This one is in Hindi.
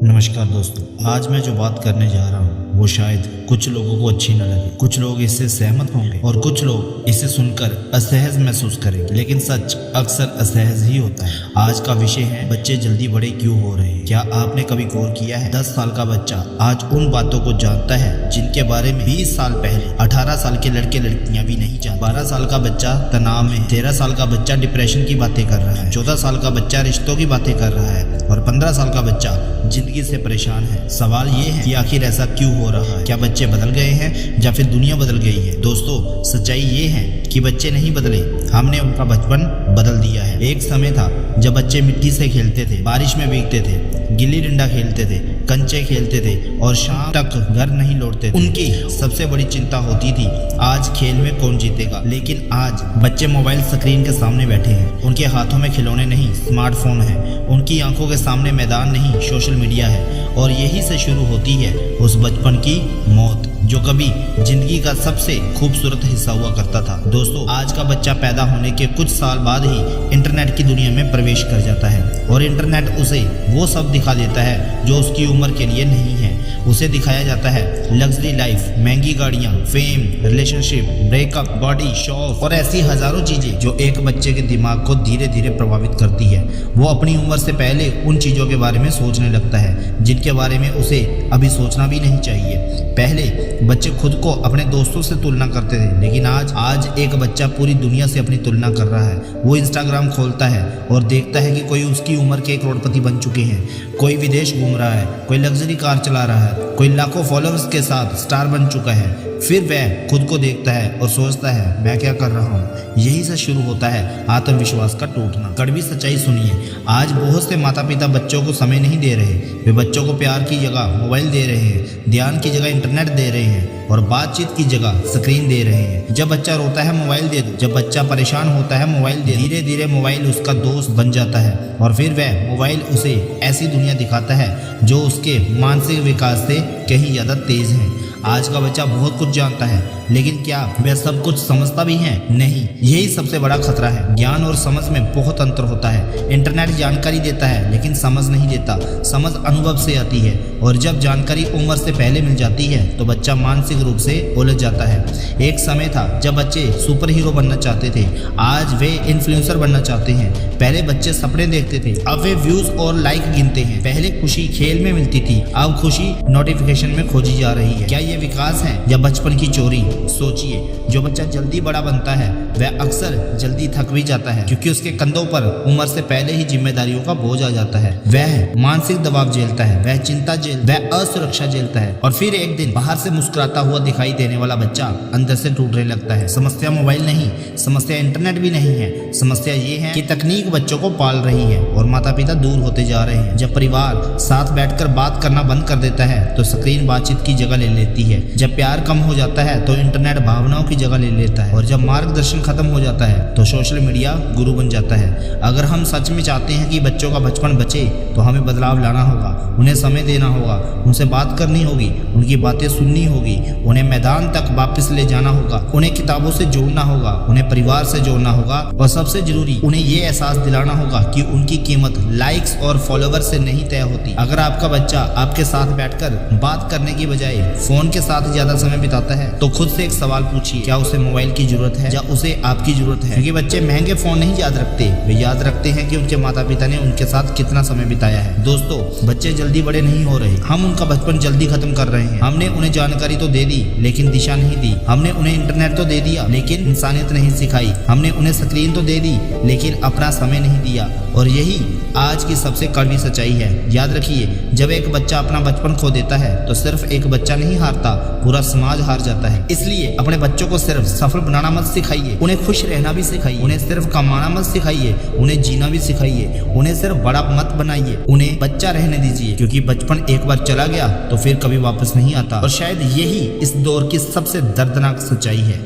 नमस्कार दोस्तों, आज मैं जो बात करने जा रहा हूँ वो शायद कुछ लोगों को अच्छी न लगे, कुछ लोग इससे सहमत होंगे और कुछ लोग इसे सुनकर असहज महसूस करेंगे, लेकिन सच अक्सर असहज ही होता है। आज का विषय है बच्चे जल्दी बड़े क्यों हो रहे हैं। क्या आपने कभी गौर किया है 10 साल का बच्चा आज उन बातों को जानता है जिनके बारे में 20 साल पहले 18 साल के लड़के लड़कियां भी नहीं जानते। 12 साल का बच्चा तनाव में, 13 साल का बच्चा डिप्रेशन की बातें कर रहा है, 14 साल का बच्चा रिश्तों की बातें कर रहा है और 15 साल का बच्चा जिंदगी से परेशान है। सवाल ये है कि आखिर ऐसा क्यों हो रहा है? क्या बच्चे बदल गए हैं या फिर दुनिया बदल गई है? दोस्तों, सच्चाई ये है कि बच्चे नहीं बदले, हमने उनका बचपन बदल दिया है। एक समय था जब बच्चे मिट्टी से खेलते थे, बारिश में भीगते थे, गिल्ली डंडा खेलते थे, कंचे खेलते थे और शाम तक घर नहीं लौटते थे। उनकी सबसे बड़ी चिंता होती थी आज खेल में कौन जीतेगा। लेकिन आज बच्चे मोबाइल स्क्रीन के सामने बैठे हैं, उनके हाथों में खिलौने नहीं स्मार्टफोन है, उनकी आंखों के सामने मैदान नहीं सोशल मीडिया है। और यही से शुरू होती है उस बचपन की मौत जो कभी जिंदगी का सबसे खूबसूरत हिस्सा हुआ करता था। दोस्तों, आज का बच्चा पैदा होने के कुछ साल बाद ही इंटरनेट की दुनिया में प्रवेश कर जाता है और इंटरनेट उसे वो सब दिखा देता है जो उसकी उम्र के लिए नहीं है। उसे दिखाया जाता है लग्जरी लाइफ, महंगी गाड़ियां, fame, relationship, breakup, body, show और ऐसी हजारों चीजें जो एक बच्चे के दिमाग को धीरे धीरे प्रभावित करती है। वो अपनी उम्र से पहले उन चीजों के बारे में सोचने लगता है जिनके बारे में उसे अभी सोचना भी नहीं चाहिए। पहले बच्चे खुद को अपने दोस्तों से तुलना करते थे, लेकिन आज एक बच्चा पूरी दुनिया से अपनी तुलना कर रहा है। वो इंस्टाग्राम खोलता है और देखता है कि कोई उसकी उम्र के करोड़पति बन चुके हैं, कोई विदेश घूम रहा है, कोई लग्जरी कार चला रहा है, कोई लाखों फॉलोअर्स के साथ स्टार बन चुका है। फिर वह खुद को देखता है और सोचता है मैं क्या कर रहा हूँ। यही से शुरू होता है आत्मविश्वास का टूटना। कड़वी सच्चाई सुनिए, आज बहुत से माता पिता बच्चों को समय नहीं दे रहे। वे बच्चों को प्यार की जगह मोबाइल दे रहे हैं, ध्यान की जगह इंटरनेट दे रहे हैं और बातचीत की जगह स्क्रीन दे रहे हैं। जब बच्चा रोता है मोबाइल दे दो, जब बच्चा परेशान होता है मोबाइल दे दो। धीरे धीरे मोबाइल उसका दोस्त बन जाता है और फिर वह मोबाइल उसे ऐसी दुनिया दिखाता है जो उसके मानसिक विकास से कहीं ज्यादा तेज है। आज का बच्चा बहुत कुछ जानता है, लेकिन क्या वह सब कुछ समझता भी है? नहीं। यही सबसे बड़ा खतरा है। ज्ञान और समझ में बहुत अंतर होता है। इंटरनेट जानकारी देता है लेकिन समझ नहीं देता। समझ अनुभव से आती है और जब जानकारी उम्र से पहले मिल जाती है तो बच्चा मानसिक रूप से उलझ जाता है। एक समय था जब बच्चे सुपर हीरो बनना चाहते थे, आज वे इन्फ्लुएंसर बनना चाहते हैं। पहले बच्चे सपने देखते थे, अब वे व्यूज और लाइक गिनते हैं। पहले खुशी खेल में मिलती थी, अब खुशी नोटिफिकेशन में खोजी जा रही है। क्या ये विकास है या बचपन की चोरी? सोचिए, जो बच्चा जल्दी बड़ा बनता है वह अक्सर जल्दी थक भी जाता है क्योंकि उसके कंधों पर उम्र से पहले ही जिम्मेदारियों का बोझ आ जाता है। वह मानसिक दबाव झेलता है, वह चिंता वह असुरक्षा झेलता है और फिर एक दिन बाहर से मुस्कुराता हुआ दिखाई देने वाला बच्चा अंदर से टूटने लगता है। समस्या मोबाइल नहीं, समस्या इंटरनेट भी नहीं है। समस्या ये है कि तकनीक बच्चों को पाल रही है और माता पिता दूर होते जा रहे हैं। जब परिवार साथ बैठकर बात करना बंद कर देता है तो स्क्रीन बातचीत की जगह ले लेती है। जब प्यार कम हो जाता है तो इंटरनेट भावनाओं की जगह ले लेता है और जब मार्गदर्शन खत्म हो जाता है तो सोशल मीडिया गुरु बन जाता है। अगर हम सच में चाहते हैं कि बच्चों का बचपन बचे तो हमें बदलाव लाना होगा, उन्हें समय देना होगा, उनसे बात करनी होगी, उनकी बातें सुननी होगी, उन्हें मैदान तक वापस ले जाना होगा, उन्हें किताबों से जोड़ना होगा, उन्हें परिवार से जोड़ना होगा और सबसे जरूरी उन्हें ये एहसास दिलाना होगा कि उनकी कीमत लाइक्स और फॉलोवर से नहीं तय होती। अगर आपका बच्चा आपके साथ बैठकर बात करने की बजाय फोन के साथ ज्यादा समय बिताता है तो खुद से एक सवाल पूछिए, क्या उसे मोबाइल की जरूरत है या उसे आपकी जरूरत है? क्योंकि बच्चे महंगे फोन नहीं याद रखते, वे याद रखते हैं कि उनके माता पिता ने उनके साथ कितना समय बिताया है। दोस्तों, बच्चे जल्दी बड़े नहीं हो रहे, हम उनका बचपन जल्दी खत्म कर रहे हैं। हमने उन्हें जानकारी तो दे दी लेकिन दिशा नहीं दी। हमने उन्हें इंटरनेट तो दे दिया लेकिन इंसानियत नहीं सिखाई। हमने उन्हें स्क्रीन तो दे दी लेकिन अपना समय नहीं दिया। और यही आज की सबसे कड़वी सच्चाई है। याद रखिए, जब एक बच्चा अपना बचपन खो देता है तो सिर्फ एक बच्चा नहीं हारता, पूरा समाज हार जाता है। इसलिए अपने बच्चों को सिर्फ सफल बनाना मत सिखाइए, उन्हें खुश रहना भी सिखाइए। उन्हें सिर्फ कमाना मत सिखाइए, उन्हें जीना भी सिखाइए। उन्हें सिर्फ बड़ा मत बनाइए, उन्हें बच्चा रहने दीजिए, क्योंकि बचपन एक बार चला गया तो फिर कभी वापस नहीं आता। और शायद यही इस दौर की सबसे दर्दनाक सच्चाई है।